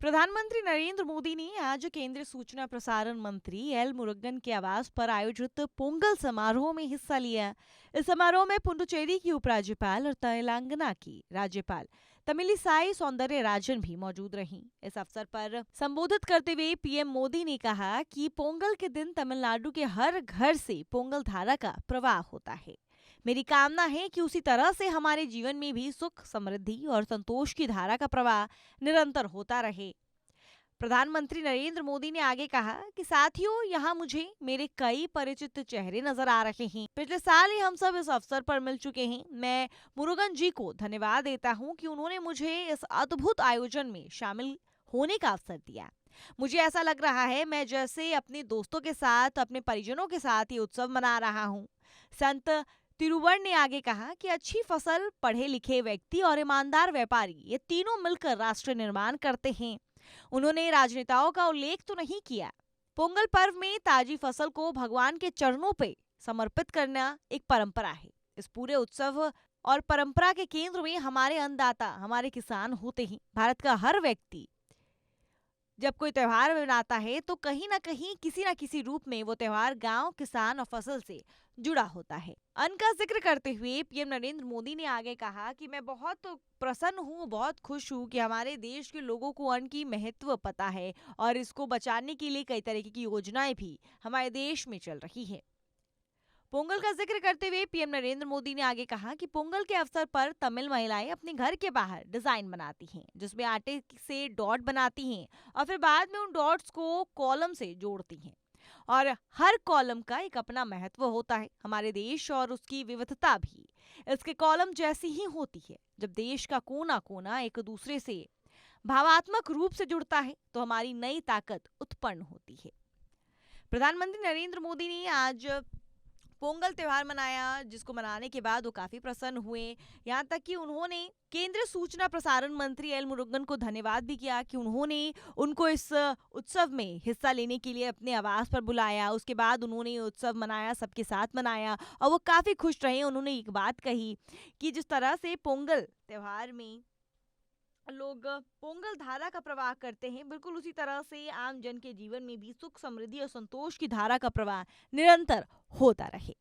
प्रधानमंत्री नरेंद्र मोदी ने आज केंद्रीय सूचना प्रसारण मंत्री एल मुरुगन के आवास पर आयोजित पोंगल समारोह में हिस्सा लिया। इस समारोह में पुडुचेरी की उपराज्यपाल और तेलंगाना की राज्यपाल तमिलिसाई सौंदरराजन भी मौजूद रहीं। इस अवसर पर संबोधित करते हुए पीएम मोदी ने कहा कि पोंगल के दिन तमिलनाडु के हर घर से पोंगल धारा का प्रवाह होता है। मेरी कामना है कि उसी तरह से हमारे जीवन में भी सुख, समृद्धि और संतोष की धारा का प्रवाह निरंतर होता रहे। प्रधानमंत्री नरेंद्र मोदी ने आगे कहा कि साथियों, यहाँ मुझे मेरे कई परिचित चेहरे नजर आ रहे हैं। पिछले साल ही हम सब इस अवसर पर मिल चुके हैं। मैं मुरुगन जी को धन्यवाद देता हूँ कि उन्होंने मुझे इस अद्भुत आयोजन में शामिल होने का अवसर दिया। मुझे ऐसा लग रहा है मैं जैसे अपने दोस्तों के साथ, अपने परिजनों के साथ ये उत्सव मना रहा हूँ। संत तिरुवर ने आगे कहा कि अच्छी फसल, पढ़े लिखे व्यक्ति और ईमानदार व्यापारी, ये तीनों मिलकर राष्ट्र निर्माण करते हैं। उन्होंने राजनेताओं का उल्लेख तो नहीं किया। पोंगल पर्व में ताजी फसल को भगवान के चरणों पे समर्पित करना एक परंपरा है। इस पूरे उत्सव और परंपरा के केंद्र में हमारे अन्नदाता, हमारे किसान होते हैं। भारत का हर व्यक्ति जब कोई त्योहार मनाता है तो कहीं ना कहीं, किसी ना किसी रूप में वो त्योहार गांव, किसान और फसल से जुड़ा होता है। अन्न का जिक्र करते हुए पीएम नरेंद्र मोदी ने आगे कहा कि मैं बहुत प्रसन्न हूँ, बहुत खुश हूँ कि हमारे देश के लोगों को अन्न की महत्व पता है और इसको बचाने के लिए कई तरह की योजनाएं भी हमारे देश में चल रही है। पोंगल का जिक्र करते हुए पीएम नरेंद्र मोदी ने आगे कहा कि पोंगल के अवसर पर तमिल महिलाएं अपने घर के बाहर डिजाइन बनाती हैं, जिसमें आटे से डॉट बनाती हैं और फिर बाद में उन डॉट्स को कॉलम से जोड़ती हैं। और हर कॉलम का एक अपना महत्व होता है। हमारे देश और उसकी विविधता भी इसके कॉलम जैसी ही होती है। जब देश का कोना कोना एक दूसरे से भावात्मक रूप से जुड़ता है तो हमारी नई ताकत उत्पन्न होती है। प्रधानमंत्री नरेंद्र मोदी ने आज पोंगल त्योहार मनाया, जिसको मनाने के बाद वो काफी प्रसन्न हुए। यहाँ तक कि उन्होंने केंद्रीय सूचना प्रसारण मंत्री एल मुरुगन को धन्यवाद भी किया कि उन्होंने उनको इस उत्सव में हिस्सा लेने के लिए अपने आवास पर बुलाया। उसके बाद उन्होंने ये उत्सव मनाया, सबके साथ मनाया और वो काफी खुश रहे। उन्होंने एक बात कही कि जिस तरह से पोंगल त्योहार में लोग पोंगल धारा का प्रवाह करते हैं, बिल्कुल उसी तरह से आम जन के जीवन में भी सुख, समृद्धि और संतोष की धारा का प्रवाह निरंतर होता रहे।